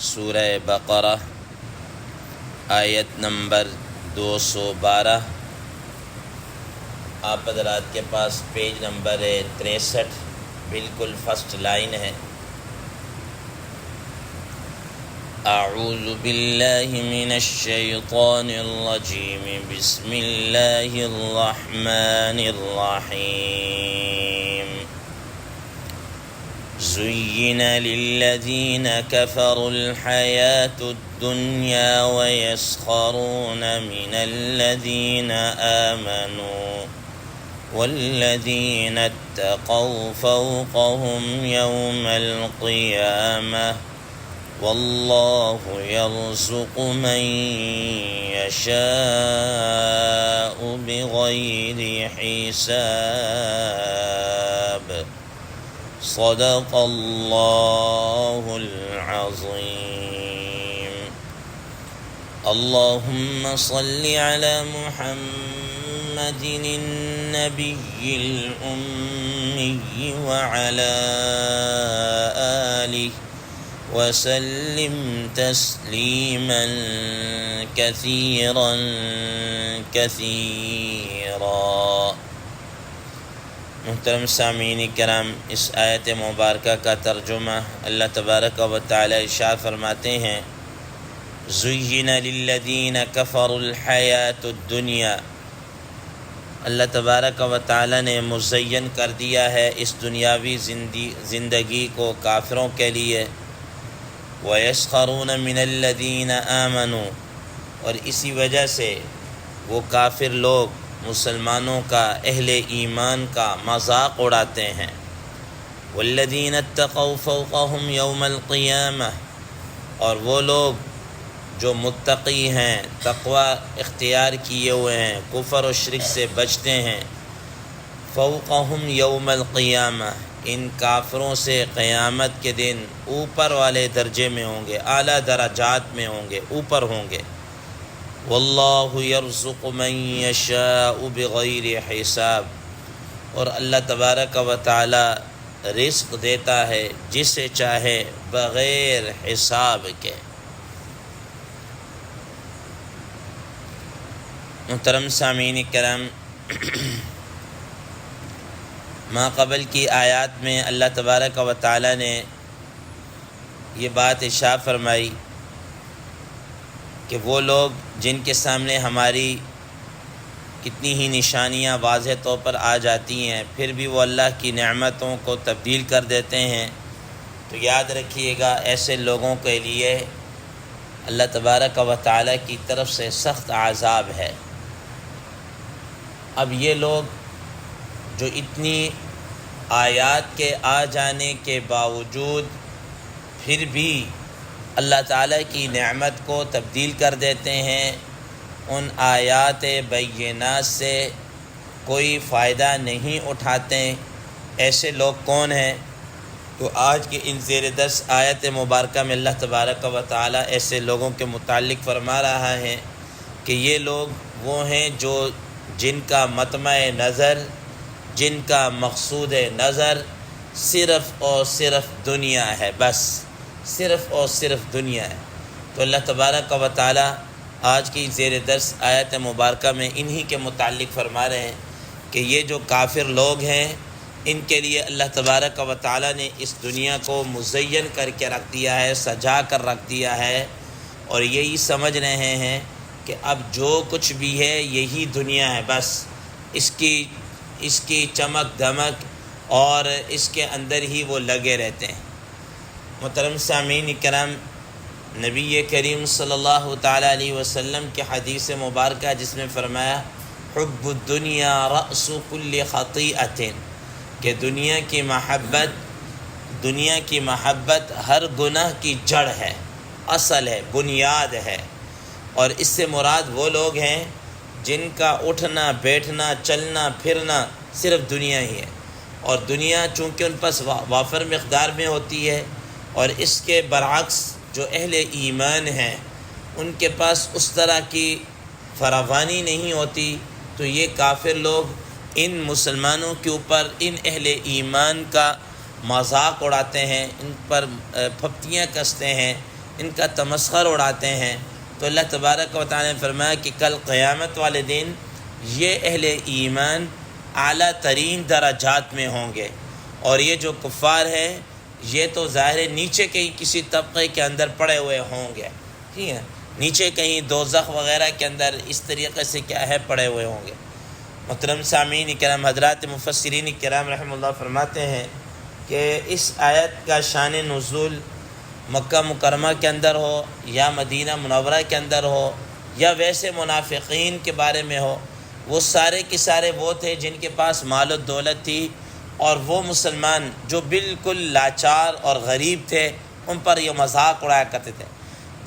سورہ بقرہ آیت نمبر 212۔ آپ حضرات کے پاس پیج نمبر 63 بالکل فرسٹ لائن ہے۔ اعوذ باللہ من الشیطان الرجیم، بسم اللہ الرحمن الرحیم۔ زین للذین کفروا الحیاة الدنیا ویسخرون من الذین آمنوا والذین اتقوا فوقهم یوم القیامة واللہ یرزق من یشاء بغیر حساب۔ صدق اللہ العظیم۔ اللہم صل علی محمد النبی الأمی وعلی آلہ وسلم تسلیما کثیرا کثیرا۔ محترم سامعین کرام، اس آیت مبارکہ کا ترجمہ اللہ تبارک و تعالی ارشاد فرماتے ہیں، زین للذین کفروا الحیاة الدنیا۔ اللہ تبارک و تعالی نے مزین کر دیا ہے اس دنیاوی زندگی کو کافروں کے لیے۔ وَيَسْخَرُونَ مِنَ الَّذِينَ آمَنُوا، اور اسی وجہ سے وہ کافر لوگ مسلمانوں کا، اہل ایمان کا مذاق اڑاتے ہیں۔ وَالَّذِينَ اتَّقَوْا فَوْقَهُمْ يَوْمَ الْقِيَامَةِ، اور وہ لوگ جو متقی ہیں، تقوی اختیار کیے ہوئے ہیں، کفر و شرک سے بچتے ہیں، فَوْقَهُمْ يَوْمَ الْقِيَامَةِ، ان کافروں سے قیامت کے دن اوپر والے درجے میں ہوں گے، اعلیٰ درجات میں ہوں گے، اوپر ہوں گے۔ واللہ یرزق من یشاء بغیر حساب، اور اللہ تبارک و تعالی رزق دیتا ہے جسے چاہے بغیر حساب کے۔ محترم سامعین کرام، ما قبل کی آیات میں اللہ تبارک و تعالی نے یہ بات ارشاد فرمائی کہ وہ لوگ جن کے سامنے ہماری کتنی ہی نشانیاں واضح طور پر آ جاتی ہیں، پھر بھی وہ اللہ کی نعمتوں کو تبدیل کر دیتے ہیں، تو یاد رکھیے گا ایسے لوگوں کے لیے اللہ تبارک و تعالی کی طرف سے سخت عذاب ہے۔ اب یہ لوگ جو اتنی آیات کے آ جانے کے باوجود پھر بھی اللہ تعالیٰ کی نعمت کو تبدیل کر دیتے ہیں، ان آیات بینات سے کوئی فائدہ نہیں اٹھاتے، ایسے لوگ کون ہیں؟ تو آج کے ان زیر دس آیت مبارکہ میں اللہ تبارک و تعالیٰ ایسے لوگوں کے متعلق فرما رہا ہے کہ یہ لوگ وہ ہیں جو جن کا مطمع نظر، جن کا مقصود نظر صرف اور صرف دنیا ہے، بس صرف اور صرف دنیا ہے۔ تو اللہ تبارک و تعالی آج کی زیر درس آیت مبارکہ میں انہی کے متعلق فرما رہے ہیں کہ یہ جو کافر لوگ ہیں، ان کے لیے اللہ تبارک و تعالی نے اس دنیا کو مزین کر کے رکھ دیا ہے، سجا کر رکھ دیا ہے، اور یہی سمجھ رہے ہیں کہ اب جو کچھ بھی ہے یہی دنیا ہے، بس اس کی چمک دھمک اور اس کے اندر ہی وہ لگے رہتے ہیں۔ محترم سامعین کرام، نبی کریم صلی اللہ تعالیٰ علیہ وسلم کی حدیث مبارکہ جس میں فرمایا، حب الدنیا رأس کل خطیئۃ، کہ دنیا کی محبت ہر گناہ کی جڑ ہے، اصل ہے، بنیاد ہے۔ اور اس سے مراد وہ لوگ ہیں جن کا اٹھنا بیٹھنا چلنا پھرنا صرف دنیا ہی ہے، اور دنیا چونکہ ان پاس وافر مقدار میں ہوتی ہے، اور اس کے برعکس جو اہل ایمان ہیں ان کے پاس اس طرح کی فراوانی نہیں ہوتی، تو یہ کافر لوگ ان مسلمانوں کے اوپر، ان اہل ایمان کا مذاق اڑاتے ہیں، ان پر پھپتیاں کستے ہیں، ان کا تمسخر اڑاتے ہیں، تو اللہ تبارک و تعالیٰ نے فرمایا کہ کل قیامت والے دن یہ اہل ایمان اعلیٰ ترین درجات میں ہوں گے، اور یہ جو کفار ہیں یہ تو ظاہر نیچے کہیں کسی طبقے کے اندر پڑے ہوئے ہوں گے، ٹھیک ہے، نیچے کہیں دوزخ وغیرہ کے اندر اس طریقے سے کیا ہے پڑے ہوئے ہوں گے۔ محترم سامعین کرام، حضرات مفسرین کرام رحمہ اللہ فرماتے ہیں کہ اس آیت کا شان نزول مکہ مکرمہ کے اندر ہو یا مدینہ منورہ کے اندر ہو یا ویسے منافقین کے بارے میں ہو، وہ سارے کے سارے وہ تھے جن کے پاس مال و دولت تھی، اور وہ مسلمان جو بالکل لاچار اور غریب تھے ان پر یہ مذاق اڑایا کرتے تھے،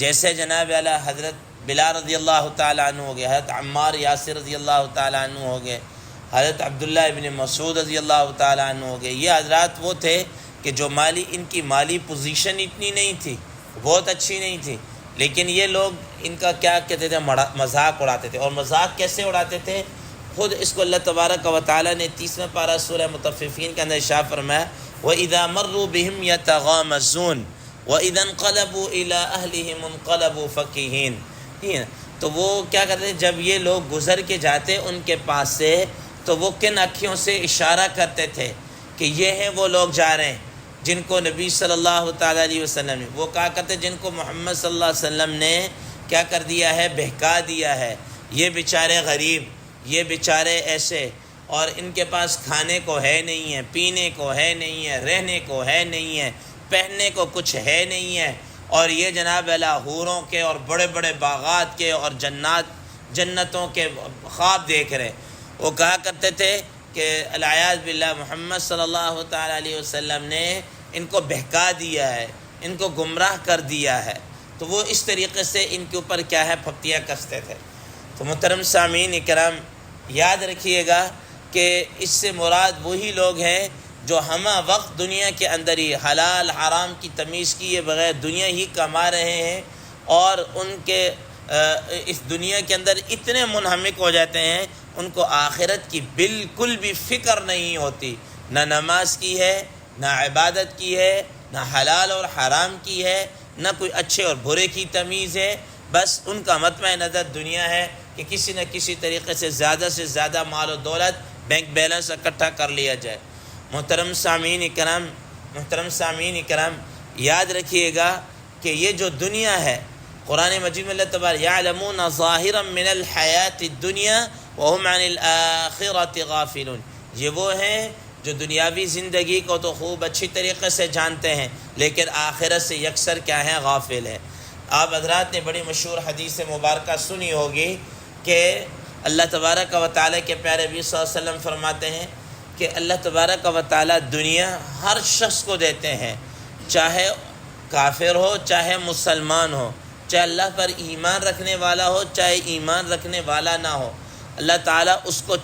جیسے جناب اعلیٰ حضرت بلال رضی اللہ تعالیٰ عنہ ہو گئے، حضرت عمار یاسر رضی اللہ تعالیٰ عنہ ہو گئے، حضرت عبداللہ ابن مسعود رضی اللہ تعالیٰ عنہ ہو گئے۔ یہ حضرات وہ تھے کہ جو ان کی مالی پوزیشن اتنی نہیں تھی، بہت اچھی نہیں تھی، لیکن یہ لوگ ان کا کیا کہتے تھے، مذاق اڑاتے تھے۔ اور مذاق کیسے اڑاتے تھے؟ خود اس کو اللہ تبارک و تعالیٰ نے 30واں پارہ سورہ مطففین کے اندر ارشاد فرمایا، وَإِذَا مَرُّوا بِهِمْ يَتَغَامَزُونَ وَإِذَا انقلبوا إِلَىٰ أَهْلِهِمْ انقلبوا فَكِهِينَ۔ ٹھیک ہے، تو وہ کیا کرتے ہیں، جب یہ لوگ گزر کے جاتے ان کے پاس سے تو وہ کن اکھیوں سے اشارہ کرتے تھے کہ یہ ہیں وہ لوگ جا رہے ہیں جن کو نبی صلی اللہ تعالیٰ علیہ وسلم نے، وہ کہا کرتے جن کو محمد صلی اللہ علیہ وسلم نے کیا کر دیا ہے، بہکا دیا ہے، یہ بیچارے غریب، یہ بیچارے ایسے، اور ان کے پاس کھانے کو ہے نہیں ہے، پینے کو ہے نہیں ہے، رہنے کو ہے نہیں ہے، پہننے کو کچھ ہے نہیں ہے، اور یہ جناب اعلیٰ حوروں کے اور بڑے بڑے باغات کے اور جنتوں کے خواب دیکھ رہے۔ وہ کہا کرتے تھے کہ العیاذ باللہ محمد صلی اللہ تعالیٰ علیہ وسلم نے ان کو بہکا دیا ہے، ان کو گمراہ کر دیا ہے، تو وہ اس طریقے سے ان کے اوپر کیا ہے، پھپتیاں کستے تھے۔ تو محترم سامعین اکرام، یاد رکھیے گا کہ اس سے مراد وہی لوگ ہیں جو ہمہ وقت دنیا کے اندر ہی حلال حرام کی تمیز کیے بغیر دنیا ہی کما رہے ہیں، اور ان کے اس دنیا کے اندر اتنے منہمک ہو جاتے ہیں، ان کو آخرت کی بالکل بھی فکر نہیں ہوتی، نہ نماز کی ہے، نہ عبادت کی ہے، نہ حلال اور حرام کی ہے، نہ کوئی اچھے اور برے کی تمیز ہے، بس ان کا مطمع نظر دنیا ہے کہ کسی نہ کسی طریقے سے زیادہ مال و دولت، بینک بیلنس اکٹھا کر لیا جائے۔ محترم سامعین اکرام، یاد رکھیے گا کہ یہ جو دنیا ہے، قرآن مجید میں اللہ تبارک یعلمون ظاہرا من الحیات الدنیا وهم عن الآخرة غافلون، یہ وہ ہیں جو دنیاوی زندگی کو تو خوب اچھی طریقے سے جانتے ہیں لیکن آخرت سے یکسر کیا ہیں، غافل ہیں۔ آپ حضرات نے بڑی مشہور حدیث مبارکہ سنی ہوگی کہ اللہ تبارک و تعالیٰ کے پیارے نبی صلی اللہ علیہ وسلم فرماتے ہیں کہ اللہ تبارک و تعالیٰ دنیا ہر شخص کو دیتے ہیں، چاہے کافر ہو چاہے مسلمان ہو، چاہے اللہ پر ایمان رکھنے والا ہو چاہے ایمان رکھنے والا نہ ہو، اللہ تعالیٰ اس کو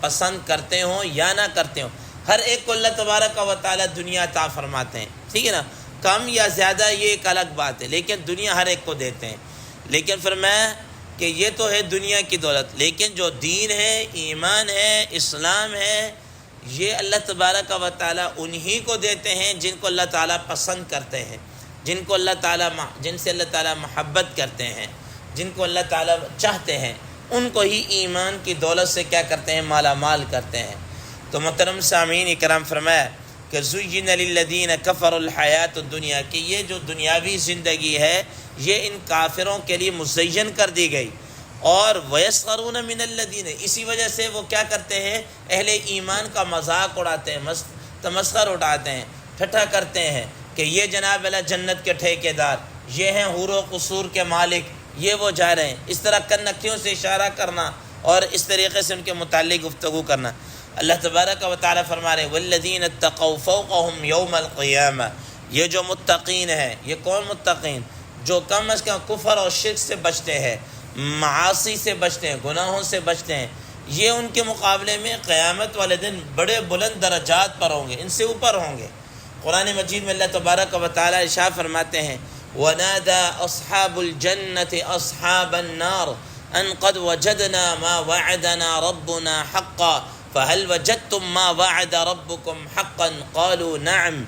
پسند کرتے ہوں یا نہ کرتے ہوں، ہر ایک کو اللہ تبارک و تعالیٰ دنیا عطا فرماتے ہیں، ٹھیک ہے نا، کم یا زیادہ یہ ایک الگ بات ہے، لیکن دنیا ہر ایک کو دیتے ہیں۔ لیکن فرمایا کہ یہ تو ہے دنیا کی دولت، لیکن جو دین ہے، ایمان ہے، اسلام ہے، یہ اللہ تبارک و تعالیٰ انہی کو دیتے ہیں جن کو اللہ تعالیٰ پسند کرتے ہیں، جن سے اللہ تعالیٰ محبت کرتے ہیں، جن کو اللہ تعالیٰ چاہتے ہیں، ان کو ہی ایمان کی دولت سے کیا کرتے ہیں، مالا مال کرتے ہیں۔ تو محترم سامعین اکرام، فرمایا کہ زُيِّنَ لِلَّذِينَ كَفَرُوا الْحَيَاةُ الدُّنْيَا، کہ یہ جو دنیاوی زندگی ہے یہ ان کافروں کے لیے مزین کر دی گئی، اور وَيَسْخَرُونَ مِنَ الَّذِينَ، اسی وجہ سے وہ کیا کرتے ہیں، اہل ایمان کا مذاق اڑاتے ہیں، تمسخر اٹھاتے ہیں، ٹھٹھا کرتے ہیں کہ یہ جناب اللہ جنت کے ٹھیکیدار، یہ ہیں حور و قصور کے مالک، یہ وہ جا رہے ہیں، اس طرح کنکھیوں سے اشارہ کرنا اور اس طریقے سے ان کے متعلق گفتگو کرنا۔ اللہ تبارک و تعالیٰ فرما رہے ہیں وَالَّذِينَ اتَّقَوْا فَوْقَهُمْ يَوْمَ الْقِيَامَةِ، یہ جو متقین ہیں، یہ کون متقین؟ جو کم از کم کفر اور شرک سے بچتے ہیں، معاصی سے بچتے ہیں، گناہوں سے بچتے ہیں، یہ ان کے مقابلے میں قیامت والے دن بڑے بلند درجات پر ہوں گے، ان سے اوپر ہوں گے۔ قرآن مجید میں اللہ تبارک و تعالیٰ ارشاد فرماتے ہیں وَنَادَى أَصْحَابُ الْجَنَّةِ أَصْحَابَ النَّارِ أَنْ قَدْ وَجَدْنَا مَا وَعَدَنَا رَبُّنَا حَقًّا فَهَلْ وَجَدْتُم مَّا وَعَدَ رَبُّكُمْ حَقًّا قَالُوا نَعَمْ،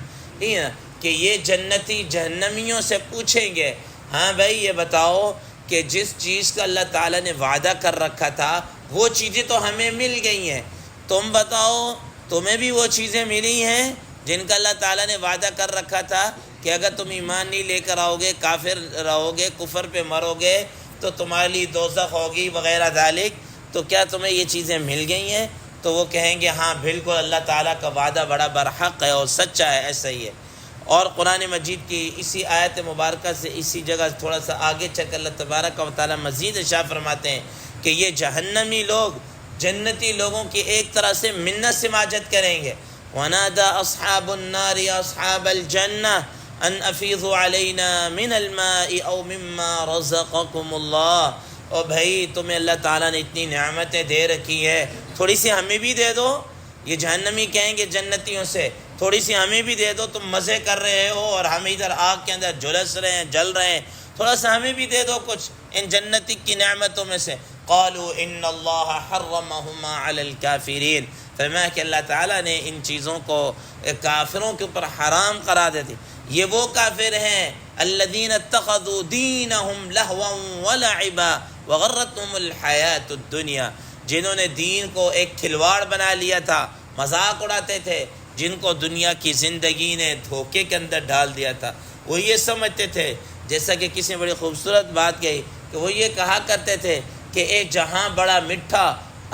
کہ یہ جنتی جہنمیوں سے پوچھیں گے ہاں بھائی یہ بتاؤ کہ جس چیز کا اللہ تعالیٰ نے وعدہ کر رکھا تھا وہ چیزیں تو ہمیں مل گئی ہیں، تم بتاؤ تمہیں بھی وہ چیزیں ملی ہیں جن کا اللہ تعالیٰ نے وعدہ کر رکھا تھا کہ اگر تم ایمان نہیں لے کر آؤ گے، کافر رہو گے، کفر پہ مرو گے تو تمہارے لیے دوزخ ہوگی وغیرہ ذالک، تو کیا تمہیں یہ چیزیں مل گئی ہیں؟ تو وہ کہیں گے ہاں بالکل اللہ تعالیٰ کا وعدہ بڑا برحق ہے اور سچا ہے، ایسا ہی ہے۔ اور قرآن مجید کی اسی آیت مبارکہ سے اسی جگہ تھوڑا سا آگے چل کر اللہ تبارک و تعالیٰ مزید ارشاد فرماتے ہیں کہ یہ جہنمی لوگ جنتی لوگوں کی ایک طرح سے منت سماجت کریں گے، وَنَادَى أَصْحَابُ النَّارِ أَصْحَابَ الْجَنَّةِ أَنْ أَفِيضُوا عَلَيْنَا مِنَ الْمَاءِ أَوْ مِمَّا رَزَقَكُمُ اللَّهُ، اور بھائی تمہیں اللہ تعالیٰ نے اتنی نعمتیں دے رکھی ہے، تھوڑی سی ہمیں بھی دے دو۔ یہ جہنمی کہیں گے جنتیوں سے تھوڑی سی ہمیں بھی دے دو، تم مزے کر رہے ہو اور ہم ادھر آگ کے اندر جھلس رہے ہیں، جل رہے ہیں، تھوڑا سا ہمیں بھی دے دو کچھ ان جنتی کی نعمتوں میں سے۔ قالوا ان اللہ حرمہما علی الکافرین، فرمایا کہ اللہ تعالیٰ نے ان چیزوں کو کافروں کے اوپر حرام قرار دے دی۔ یہ وہ کافر ہیں الذین اتخذوا دینہم لہوا ولعبا وغرتہم الحیاۃ الدنیا، جنہوں نے دین کو ایک کھلواڑ بنا لیا تھا، مذاق اڑاتے تھے، جن کو دنیا کی زندگی نے دھوکے کے اندر ڈال دیا تھا۔ وہ یہ سمجھتے تھے، جیسا کہ کسی نے بڑی خوبصورت بات کہی کہ وہ یہ کہا کرتے تھے کہ اے جہاں بڑا میٹھا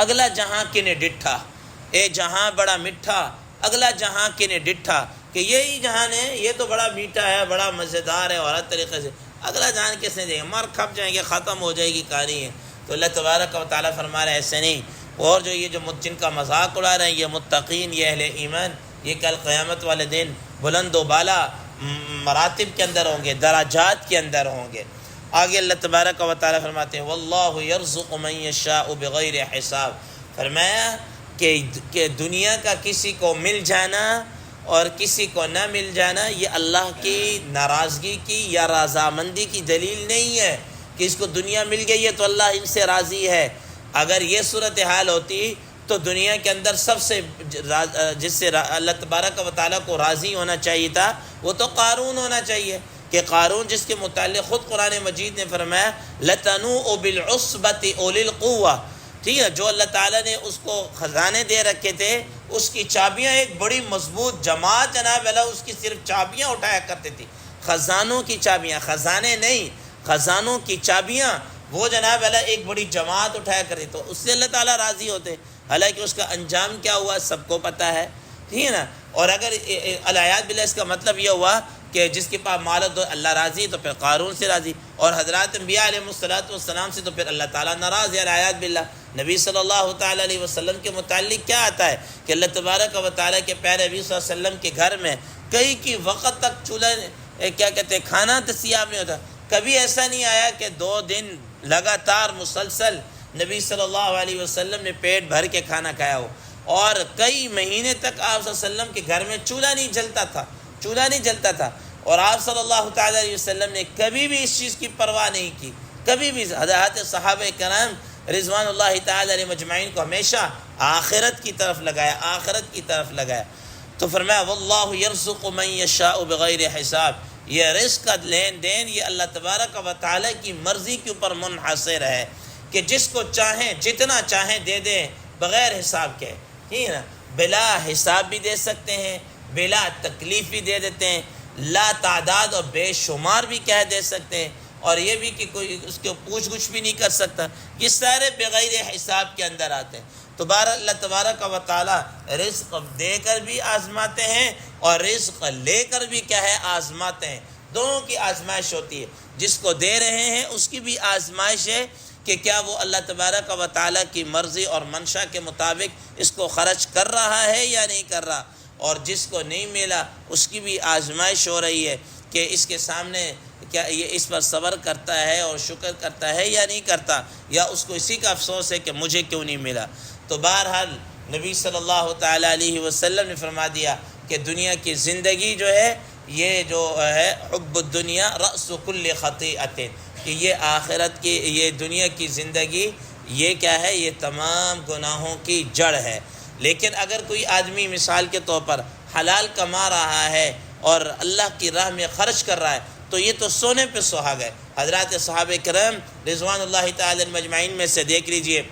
اگلا جہاں کنے ڈٹھا، اے جہاں بڑا میٹھا اگلا جہاں کنے ڈٹھا، کہ یہی جہان ہے یہ تو بڑا میٹھا ہے، بڑا مزیدار ہے، اور ہر طریقے سے اگلا جہان کس نے دے گا، مر کھپ جائیں گے، ختم ہو جائے گی کہانی ہے۔ تو اللہ تبارک و تعالیٰ فرما رہے ایسے نہیں، اور جو یہ جو جن کا مذاق اڑا رہے ہیں یہ متقین، یہ اہل ایمان، یہ کل قیامت والے دن بلند و بالا مراتب کے اندر ہوں گے، درجات کے اندر ہوں گے۔ آگے اللہ تبارک و تعالیٰ فرماتے ہیں واللہ یرزق من یشاء بغیر حساب، فرمایا کہ دنیا کا کسی کو مل جانا اور کسی کو نہ مل جانا یہ اللہ کی ناراضگی کی یا رضامندی کی دلیل نہیں ہے کہ اس کو دنیا مل گئی ہے تو اللہ ان سے راضی ہے۔ اگر یہ صورتحال ہوتی تو دنیا کے اندر سب سے جس سے اللہ تبارک و تعالیٰ کو راضی ہونا چاہیے تھا وہ تو قارون ہونا چاہیے، کہ قارون جس کے متعلق خود قرآن مجید نے فرمایا لَتَنُوءُ بِالْعُصْبَةِ أُولِي الْقُوَّةِ، ٹھیک ہے، جو اللہ تعالیٰ نے اس کو خزانے دے رکھے تھے، اس کی چابیاں ایک بڑی مضبوط جماعت جناب اللہ اس کی صرف چابیاں اٹھایا کرتے تھی، خزانوں کی چابیاں، خزانے نہیں، خزانوں کی چابیاں وہ جناب اللہ ایک بڑی جماعت اٹھایا کرتے، تو اس سے اللہ تعالیٰ راضی ہوتے، حالانکہ اس کا انجام کیا ہوا سب کو پتہ ہے، ٹھیک ہے نا۔ اور اگر العیاذ باللہ اس کا مطلب یہ ہوا کہ جس کے پاس مال دو اللہ راضی تو پھر قارون سے راضی، اور حضرات انبیاء علیہ السلام سے تو پھر اللہ تعالیٰ ناراض ہے العیاذ باللہ۔ نبی صلی اللہ تعالیٰ علیہ وسلم کے متعلق کیا آتا ہے کہ اللہ تبارک و تعالیٰ کے پیارے نبی صلی اللہ علیہ وسلم کے گھر میں کئی کی وقت تک چولہا کیا کہتے ہیں کھانا دستیاب نہیں ہوتا، کبھی ایسا نہیں آیا کہ 2 دن لگاتار مسلسل نبی صلی اللہ علیہ وسلم نے پیٹ بھر کے کھانا کھایا ہو، اور کئی مہینے تک آپ صلی اللہ علیہ وسلم کے گھر میں چولہا نہیں جلتا تھا، اور آپ صلی اللہ تعالیٰ علیہ وسلم نے کبھی بھی اس چیز کی پرواہ نہیں کی، کبھی بھی۔ حضرات صحابہ کرام رضوان اللہ تعالیٰ علیہ مجمعین کو ہمیشہ آخرت کی طرف لگایا، تو فرمایا واللہ یرزق من یشاء بغیر حساب، یہ رزق کا لین دین یہ اللہ تبارک و تعالیٰ کی مرضی کے اوپر منحصر ہے کہ جس کو چاہیں جتنا چاہیں دے دیں بغیر حساب کے، ٹھیک ہے نا، بلا حساب بھی دے سکتے ہیں، بلا تکلیف بھی دے دیتے ہیں، لا تعداد اور بے شمار بھی کہہ دے سکتے ہیں، اور یہ بھی کہ کوئی اس کو پوچھ گچھ بھی نہیں کر سکتا، یہ سارے بغیر حساب کے اندر آتے ہیں۔ تو اللہ تبارک و تعالیٰ رزق دے کر بھی آزماتے ہیں اور رزق لے کر بھی کیا ہے آزماتے ہیں، دونوں کی آزمائش ہوتی ہے، جس کو دے رہے ہیں اس کی بھی آزمائش ہے کہ کیا وہ اللہ تبارک و تعالیٰ کی مرضی اور منشا کے مطابق اس کو خرچ کر رہا ہے یا نہیں کر رہا، اور جس کو نہیں ملا اس کی بھی آزمائش ہو رہی ہے کہ اس کے سامنے کیا یہ اس پر صبر کرتا ہے اور شکر کرتا ہے یا نہیں کرتا، یا اس کو اسی کا افسوس ہے کہ مجھے کیوں نہیں ملا۔ تو بہرحال نبی صلی اللہ تعالیٰ علیہ وسلم نے فرما دیا کہ دنیا کی زندگی جو ہے یہ جو ہے حب الدنیا رأس کل خطیئۃ، کہ یہ آخرت کی یہ دنیا کی زندگی یہ کیا ہے، یہ تمام گناہوں کی جڑ ہے۔ لیکن اگر کوئی آدمی مثال کے طور پر حلال کما رہا ہے اور اللہ کی راہ میں خرچ کر رہا ہے تو یہ تو سونے پہ سہاگ ہے۔ حضرات صحابہ کرام رضوان اللہ تعالی مجمعین میں سے دیکھ لیجئے،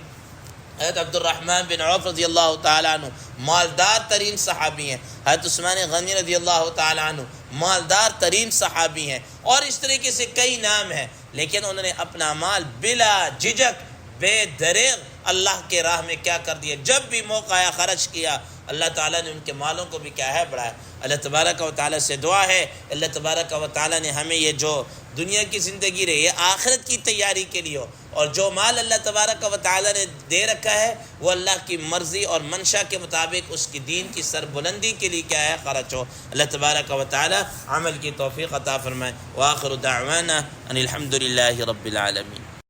حضرت عبد الرحمن بن عوف رضی اللہ تعالیٰ عنہ مالدار ترین صحابی ہیں، حضرت عثمان غنی رضی اللہ تعالیٰ عنہ مالدار ترین صحابی ہیں، اور اس طریقے سے کئی نام ہیں، لیکن انہوں نے اپنا مال بلا جھجک بے دریغ اللہ کے راہ میں کیا کر دیا، جب بھی موقع آیا خرچ کیا۔ اللہ تعالیٰ نے ان کے مالوں کو بھی کیا ہے بڑھایا۔ اللہ تبارک و تعالیٰ سے دعا ہے، اللہ تبارک و تعالیٰ نے ہمیں یہ جو دنیا کی زندگی رہی یہ آخرت کی تیاری کے لیے ہو، اور جو مال اللہ تبارک و تعالیٰ نے دے رکھا ہے وہ اللہ کی مرضی اور منشا کے مطابق اس کی دین کی سربلندی کے لیے کیا ہے خرچ ہو۔ اللہ تبارک و تعالیٰ عمل کی توفیق عطا فرمائے۔ وآخر دعوانا ان الحمد للہ رب العالمین۔